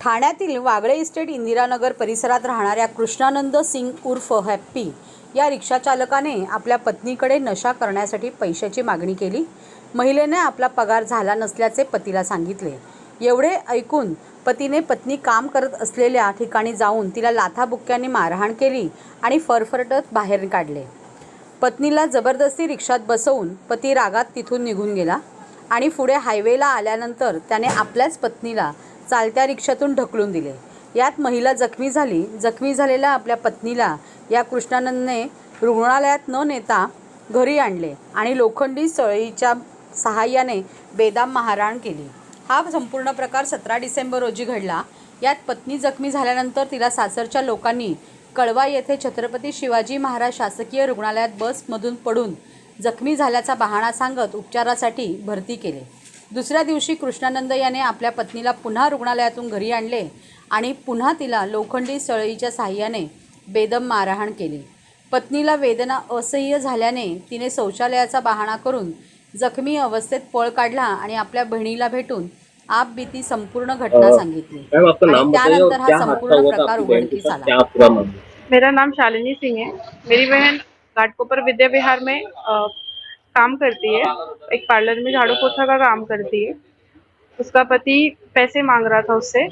ठाण्यातील वागळे इस्टेट इंदिरानगर परिसरात राहणाऱ्या कृष्णानंद सिंग उर्फ हॅप्पी या रिक्षाचालकाने आपल्या पत्नीकडे नशा करण्यासाठी पैशाची मागणी केली। महिलेने आपला पगार झाला नसल्याचे पतीला सांगितले। एवढे ऐकून पतीने पत्नी काम करत असलेल्या ठिकाणी जाऊन तिला लाथाबुक्क्यांनी मारहाण केली आणि फरफरटत बाहेर काढले। पत्नीला जबरदस्ती रिक्षात बसवून पती रागात तिथून निघून गेला आणि पुढे हायवेला आल्यानंतर त्याने आपल्याच पत्नीला चालत्या रिक्षातून ढकलून दिले। यात महिला जखमी झाली। जखमी झालेल्या आपल्या पत्नीला या कृष्णानंदने रुग्णालयात न नेता घरी आणले आणि लोखंडी सळईच्या सहाय्याने बेदम मारहाण केली। हा संपूर्ण प्रकार 17 डिसेंबर रोजी घडला। यात पत्नी जखमी झाल्यानंतर तिला सासरच्या लोकांनी कळवा येथे छत्रपती शिवाजी महाराज शासकीय रुग्णालयात बसमधून पडून जखमी झाल्याचा बहाणा सांगत उपचारासाठी भरती केले। दुसऱ्या दिवशी कृष्णानंद याने आपल्या पत्नीला पुन्हा रुग्णालयातून घरी आणले आणि पुन्हा तिला लोखंडी सळईच्या सहाय्याने बेदम मारहाण केली। पत्नीला वेदना असह्य झाल्याने तिने शौचालयाचा बहाणा करून जखमी अवस्थेत पळ काढला आणि आपल्या बहिणीला भेटून आपबीती संपूर्ण घटना सांगितली। त्यानंतर हा संपूर्ण प्रकार उघडकीस आला। मेरा नाम शालिनी सिंह है। मेरी बहन घाटकोपर विद्या विहार में काम करती है। एक पार्लर में झाड़ू पोछा का काम करती है। उसका पति पैसे मांग रहा था उससे,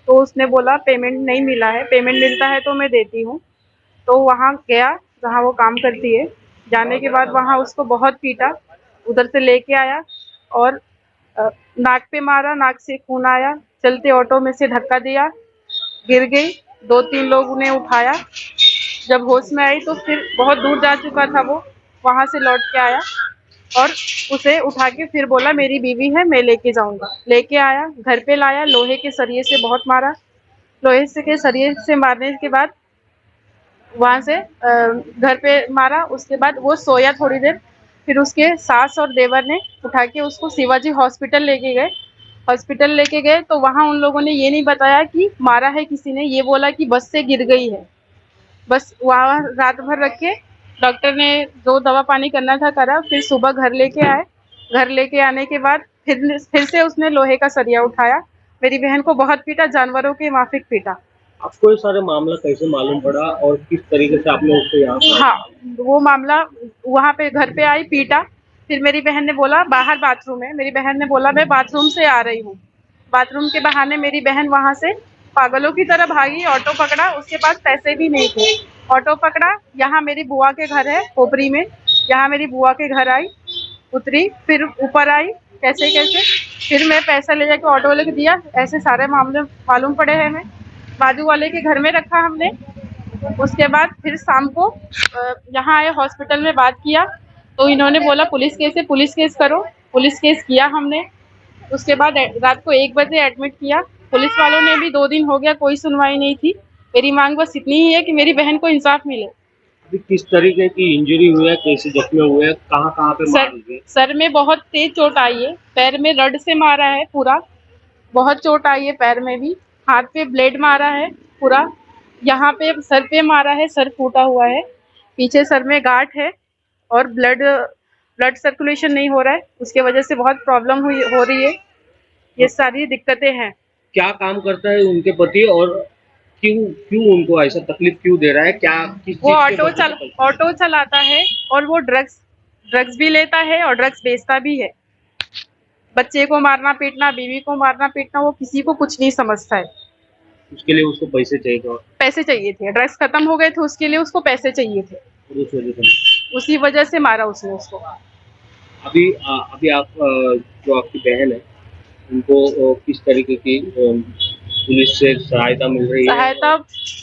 तो उसने बोला पेमेंट नहीं मिला है, पेमेंट मिलता है तो मैं देती हूँ। तो वहाँ गया जहाँ वो काम करती है। जाने के बाद वहाँ उसको बहुत पीटा, उधर से लेके आया और नाक पे मारा, नाक से खून आया। चलते ऑटो में से धक्का दिया, गिर गई। 2-3 लोग ने उठाया। जब होश में आई तो फिर बहुत दूर जा चुका था वो, वहाँ से लौट के आया और उसे उठा के फिर बोला मेरी बीवी है, मैं लेके जाऊंगा। लेके आया, घर पे लाया, लोहे के सरिये से बहुत मारा। लोहे से के सरिये से मारने के बाद वहाँ से घर पे मारा। उसके बाद वो सोया थोड़ी देर, फिर उसके सास और देवर ने उठा के उसको शिवाजी हॉस्पिटल लेके गए। हॉस्पिटल लेके गए तो वहाँ उन लोगों ने ये नहीं बताया कि मारा है किसी ने, ये बोला कि बस से गिर गई है। बस वहाँ रात भर रख के डॉक्टर ने जो दवा पानी करना था करा। फिर सुबह घर लेके आए। घर लेके आने के बाद फिर से उसने लोहे का सरिया उठाया। मेरी बहन को बहुत पीटा, जानवरों के माफिक पीटा। आपको ये सारा मामला कैसे मालूम पड़ा और किस तरीके से आपने उसको यहाँ हाँ, वो मामला वहाँ पे घर पे आई, पीटा। फिर मेरी बहन ने बोला बाहर बाथरूम है, मेरी बहन ने बोला मैं बाथरूम से आ रही हूँ। बाथरूम के बहाने मेरी बहन वहाँ से पागलों की तरह भागी। ऑटो पकड़ा, उसके पास पैसे भी नहीं थे। ऑटो पकड़ा, यहाँ मेरी बुआ के घर है खोपरी में, यहाँ मेरी बुआ के घर आई, उतरी, फिर ऊपर आई कैसे कैसे, फिर मैं पैसा ले जाके ऑटो वाले को दिया। ऐसे सारे मामले मालूम पड़े हैं। मैं बाजू वाले के घर में रखा हमने। उसके बाद फिर शाम को यहाँ आए, हॉस्पिटल में बात किया तो इन्होंने बोला पुलिस केस है, पुलिस केस करो। पुलिस केस किया हमने। उसके बाद रात को 1 बजे एडमिट किया। पुलिस वालों ने भी 2 दिन हो गया, कोई सुनवाई नहीं थी। मेरी मांग बस इतनी ही है कि मेरी बहन को इंसाफ मिले। अभी किस तरीके की इंजरी हुई है, कैसे जख्मी हुए हैं, कहाँ पे मार हुई है? सर में बहुत तेज चोट आई है, पैर में रड से मारा है पूरा, बहुत चोट आई है पैर में भी। हाथ पे ब्लेड मारा है पूरा, यहाँ पे सर पे मारा है, सर फूटा हुआ है। पीछे सर में गांठ है और ब्लड सर्कुलेशन नहीं हो रहा है, उसके वजह से बहुत प्रॉब्लम हो रही है। ये सारी दिक्कतें हैं। क्या काम करता है उनके पति और क्यों उनको ऐसा तकलीफ क्यों दे रहा है? क्या किस वो चीज़ के ऑटो चलाता है और वो ड्रग्स भी लेता है और ड्रग्स बेचता भी है। बच्चे को मारना पीटना, बीवी को मारना पीटना, वो किसी को कुछ नहीं समझता है। उसके लिए उसको पैसे चाहिए थे। पैसे चाहिए थे, ड्रग्स खत्म हो गए थे, उसके लिए उसको पैसे चाहिए थे। उस वजह से उसी वजह से मारा उसने उसको। अभी आप जो आपकी बहन है उनको किस तरीके की पुलिस से सहायता मिल रही है?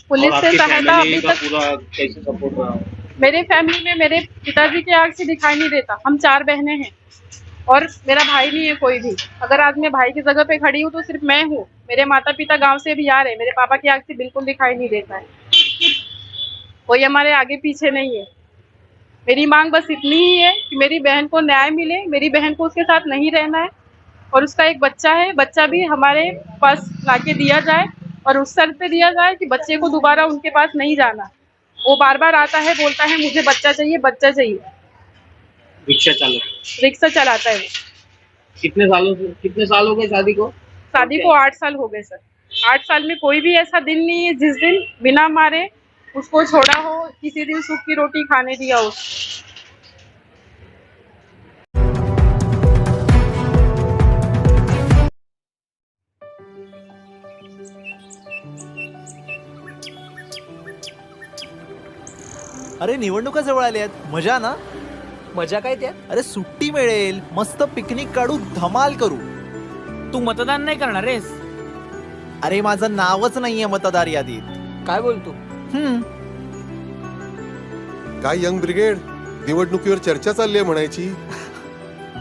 पुलिस से सहायता अभी तक पूरा कैसे सपोर्ट रहा? मेरे फैमिली में मेरे पिताजी की आंख से दिखाई नहीं देता। हम 4 बहनें हैं और मेरा भाई नहीं है कोई भी। अगर आज मैं भाई की जगह पे खड़ी हूँ तो सिर्फ मैं हूँ। मेरे माता पिता गांव से भी आ रहे हैं, मेरे पापा की आंख से बिल्कुल दिखाई नहीं देता है, कोई हमारे आगे पीछे नहीं है। मेरी मांग बस इतनी ही है कि मेरी बहन को न्याय मिले। मेरी बहन को उसके साथ नहीं रहना है और उसका एक बच्चा है, बच्चा भी हमारे पास लाके दिया जाए और उस शर्त पे दिया जाए कि बच्चे को दोबारा उनके पास नहीं जाना। वो बार बार आता है, बोलता है मुझे बच्चा चाहिए, बच्चा चाहिए। रिक्शा चलाता है वो। कितने साल हो गए शादी को? शादी को 8 साल हो गए सर। 8 साल में कोई भी ऐसा दिन नहीं है जिस दिन बिना मारे उसको छोड़ा हो, किसी दिन सूख की रोटी खाने दिया हो। अरे निवडणुका जवळ आल्या आहेत, मजा ना. मजा काय त्यात? अरे सुट्टी मिळेल, मस्त पिकनिक काढू, धमाल करू. तू मतदान नाही करणार आहेस? अरे माझं नावच नाहीये मतदार यादीत. काय बोलतो? काय यंग ब्रिगेड, निवडणुकीवर चर्चा चालली आहे म्हणायची.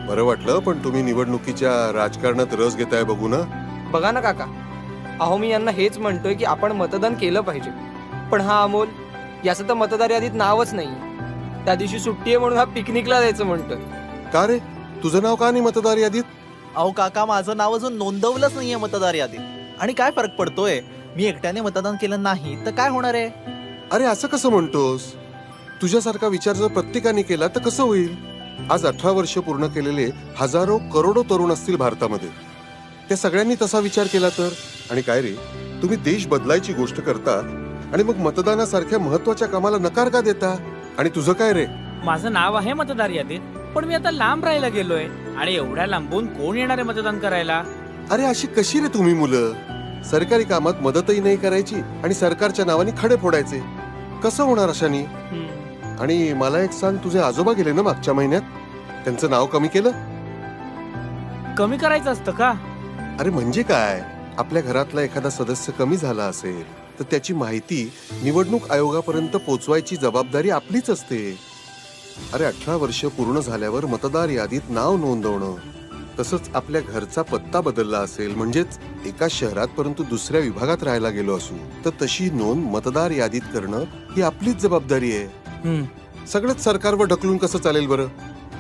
बरं वाटलं, पण तुम्ही निवडणुकीच्या राजकारणात रस घेताय बघू ना. बघा ना काका, अहो मी यांना हेच म्हणतोय की आपण मतदान केलं पाहिजे, पण हा अमोल याचं तर मतदार यादीत नावच नाही. त्या दिवशी सुट्टी आहे म्हणून हा पिकनिकला जायचं म्हणतोय. का रे, तुझं नाव का नाही मतदार यादीत? अहो काका, माझं नाव अजून नोंदवलंच नाहीये मतदार यादीत. आणि काय फरक पडतोय, मी एकट्याने मतदान केलं नाही तर काय होणार आहे? अरे असं कसं म्हणतोस? तुझ्यासारखा विचार जर प्रत्येकाने केला तर कसं होईल? आज 18 वर्ष पूर्ण केलेले हजारो करोडो तरुण असतील भारतामध्ये. त्या सगळ्यांनी तसा विचार केला तर. आणि काय रे, तुम्ही देश बदलायची गोष्ट करता आणि मग मतदानासारख्या महत्वाच्या कामाला नकार का देता? आणि तुझं काय रे? माझं नाव आहे मतदार यादीत, पण मी आता लांब राहायला गेलोय आणि एवढ्या लांबून कोण येणार आहे मतदान करायला? अरे अशी कशी रे तुम्ही मुलं? सरकारी कामात मदतही नाही करायची आणि सरकारच्या नावाने खडे फोडायचे. कसं होणार अशानी? आणि मला एक सांग, तुझे आजोबा गेले ना मागच्या महिन्यात, त्यांचं नाव कमी केलं? कमी करायचं असतं का? अरे म्हणजे काय, आपल्या घरातला एखादा सदस्य कमी झाला असेल तर त्याची माहिती निवडणूक आयोगापर्यंत पोहोचवायची जबाबदारी आपलीच असते. अरे 18 वर्ष पूर्ण झाल्यावर मतदार यादीत नाव नोंदवणं, तसंच आपल्या घरचा पत्ता बदलला असेल, म्हणजेच एका शहरात परंतु दुसऱ्या विभागात राहायला गेलो असू तर तशी नोंद मतदार यादीत करणं ही आपलीच जबाबदारी आहे. सगळंच सरकारवर ढकलून कसं चालेल बरं?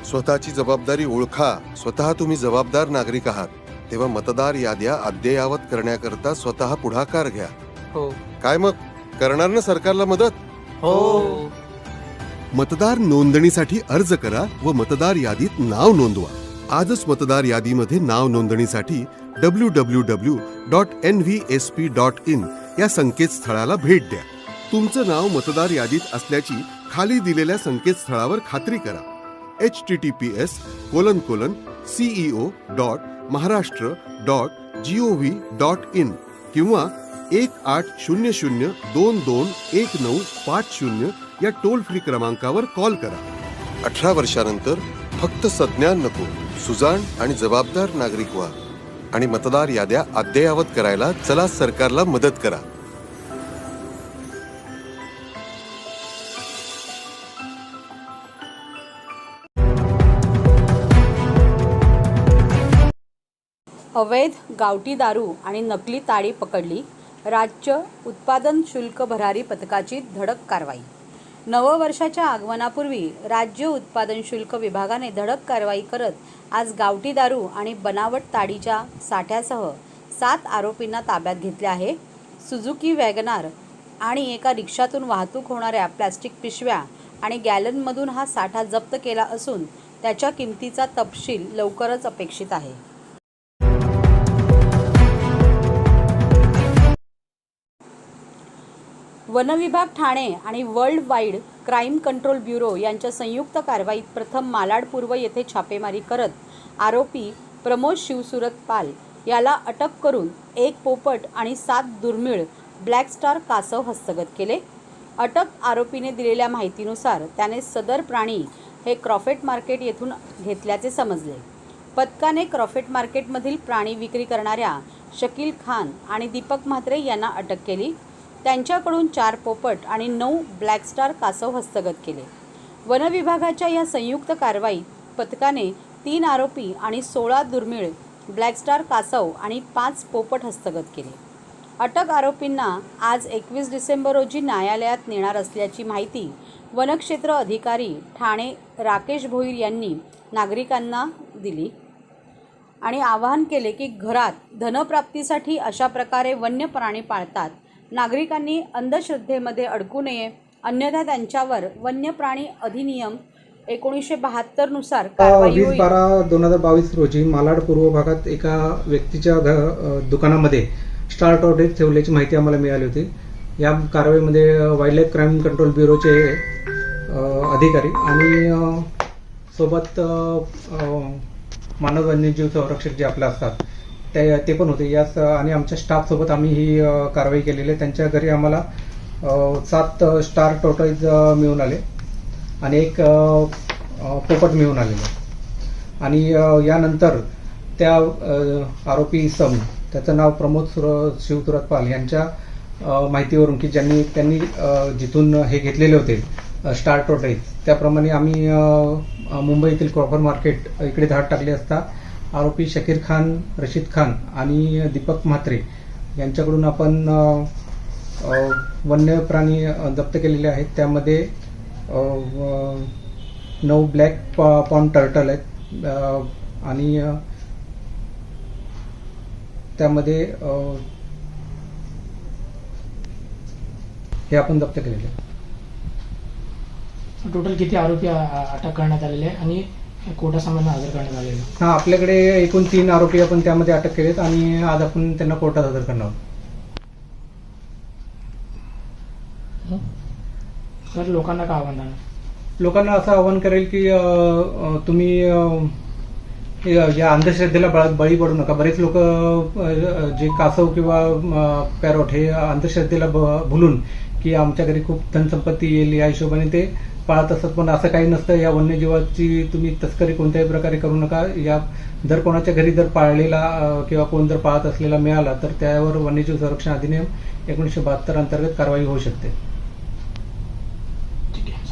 स्वतःची जबाबदारी ओळखा. स्वतः तुम्ही जबाबदार नागरिक आहात, तेव्हा मतदार याद्या अद्ययावत करण्याकरता स्वतः पुढाकार घ्या. हो काय मग, करणार ना सरकारला मदत? हो. मतदार नोंदणीसाठी अर्ज करा व मतदार यादीत नाव नोंदवा. आजच मतदार यादीमध्ये नाव नोंदणीसाठी www.nvsp.in या संकेतस्थळाला भेट द्या. तुमचं नाव मतदार यादीत असल्याची खाली दिलेल्या संकेतस्थळावर खात्री करा. https://ceo.maharashtra.gov.in किंवा 1800-221950 या टोल फ्री क्रमांकावर कॉल करा. 18 वर्षानंतर फक्त संज्ञान नको, सुजाण आणि जबाबदार नागरिक व्हा आणि मतदार याद्या अद्ययावत करायला चला सरकारला मदत करा. अवैध गावठी दारू आणि नकली ताडी पकडली. राज्य उत्पादन शुल्क भरारी पथकाची धडक कारवाई. नववर्षाच्या आगमनापूर्वी राज्य उत्पादन शुल्क विभागाने धडक कारवाई करत आज गावठी दारू आणि बनावट ताडीच्या साठ्यासह 7 आरोपींना ताब्यात घेतले आहे. सुझुकी वॅगनार आणि एका रिक्षातून वाहतूक होणाऱ्या प्लॅस्टिक पिशव्या आणि गॅलनमधून हा साठा जप्त केला असून त्याच्या किमतीचा तपशील लवकरच अपेक्षित आहे. वनविभाग ठाणे आणि world wide crime control bureau यांच्या संयुक्त कारवाईत प्रथम मालाड पूर्व येथे छापेमारी करत आरोपी प्रमोद शिवसुरत पाल याला अटक करून 1 पोपट आणि 7 दुर्मिळ ब्लॅक स्टार कासव हस्तगत केले. अटक आरोपीने दिलेल्या माहितीनुसार त्याने सदर प्राणी हे क्रॉफेट मार्केट येथून घेतल्याचे समजले. पथकाने क्रॉफेट मार्केटमधील प्राणी विक्री करणाऱ्या शकील खान आणि दीपक म्हात्रे यांना अटक केली. त्यांच्याकडून 4 पोपट आणि 9 ब्लॅक स्टार कासव हस्तगत केले. वनविभागाच्या या संयुक्त कारवाईत पथकाने 3 आरोपी आणि 16 दुर्मिळ ब्लॅक स्टार कासव आणि 5 पोपट हस्तगत केले. अटक आरोपींना आज 21 डिसेंबर रोजी न्यायालयात नेणार असल्याची माहिती वनक्षेत्र अधिकारी ठाणे राकेश भोईर यांनी नागरिकांना दिली आणि आवाहन केले की घरात धनप्राप्तीसाठी अशा प्रकारे वन्य प्राणी पाळतात नागरिकांनी अंधश्रद्धेमध्ये अडकू नये, अन्यथा त्यांच्यावर वन्य प्राणी अधिनियम 1972 नुसार कारवाई होईल. 20/12/2022 रोजी मालाड पूर्व भागात एका व्यक्तीच्या दुकानामध्ये स्टार टॉर्टोइज ठेवल्याची माहिती आम्हाला मिळाली होती. या कारवाईमध्ये वाईल्डलाईफ क्राईम कंट्रोल ब्युरोचे अधिकारी आणि सोबत मानव वन्यजीव संरक्षक जे आपले असतात ते पण होते. यास आणि आमच्या स्टाफसोबत आम्ही ही कारवाई केलेली आहे. त्यांच्या घरी आम्हाला 7 स्टार टॉर्टोइज मिळून आले आणि एक पोपट मिळून आलेले. आणि यानंतर त्या आरोपी इसम, त्याचं नाव प्रमोद शिवसुरत पाल यांच्या माहितीवरून की त्यांनी जिथून हे घेतलेले होते स्टार टॉर्टोइज, त्याप्रमाणे आम्ही मुंबईतील क्रॉफर मार्केट इकडे धाड टाकले असता आरोपी शकीर खान, रशीद खान आणि दीपक म्हात्रे यांच्याकडून आपण वन्य प्राणी जप्त केलेले आहेत. त्यामध्ये 9 ब्लॅक पॉन्ड टर्टल आहेत आणि त्यामध्ये हे आपण जप्त केलेले आहे. टोटल किती आरोपी अटक करण्यात आलेले आहे आणि कोर्टासमोर हजर करण्यात आलेले आहे? हा, आपल्याकडे एकूण 3 आरोपी आपण त्यामध्ये अटक केलेत आणि आज आपण त्यांना कोर्टात हजर करणार आहोत. सर, लोकांना काय आव्हान आहे? लोकांना असं आवाहन करेल की तुम्ही या अंधश्रद्धेला बळी पडू नका. बरेच लोक जे कासव किंवा पॅरोट हे अंधश्रद्धेला भुलून की आमच्या घरी खूप धनसंपत्ती येईल या हिशोबाने ते पाळत असतात, पण असं काही नसतं. या वन्यजीवाची तुम्ही तस्करी कोणत्याही प्रकारे करू नका. या जर कोणाच्या घरी जर पाळलेला किंवा कोण जर पाळत असलेला मिळाला तर त्यावर वन्यजीव संरक्षण अधिनियम 1972 अंतर्गत कारवाई होऊ शकते.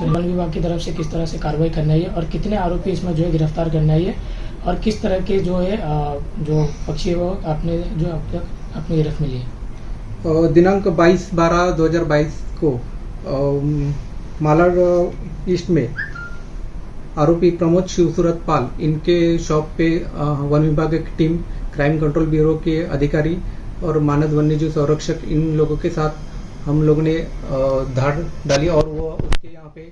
वन विभाग की तरफ से किस तरह से कार्रवाई करना है और कितने आरोपी इसमें जो है गिरफ्तार करना है और किस तरह के जो है जो पक्षी है वो आपने जो अब तक अपनी गिरफ्त मिली है? दिनांक 22/12/2022 को मालाड ईस्ट में आरोपी प्रमोद शिवसूरत पाल, इनके शॉप पे वन विभाग की टीम, क्राइम कंट्रोल ब्यूरो के अधिकारी और मानद वन्यजीव संरक्षक, इन लोगों के साथ हम लोगों ने धाड़ डाली और वो उसके यहाँ पे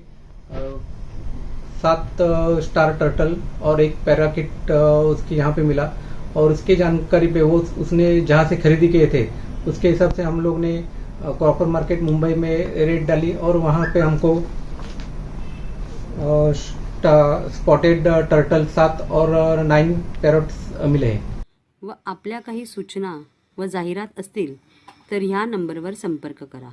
7 स्टार टर्टल और एक पैराकिट उसके यहाँ पे मिला और उसकी जानकारी पे वो उसने जहाँ से खरीदी किए थे उसके हिसाब से हम लोग ने क्रॉफर मार्केट मुंबई में रेड डाली और वहाँ पे हमको स्पॉटेड टर्टल 7 और 9 पैरट्स मिले हैं. व आपल्या काही सूचना व जाहिरात असतील तर ह्या नंबरवर संपर्क करा.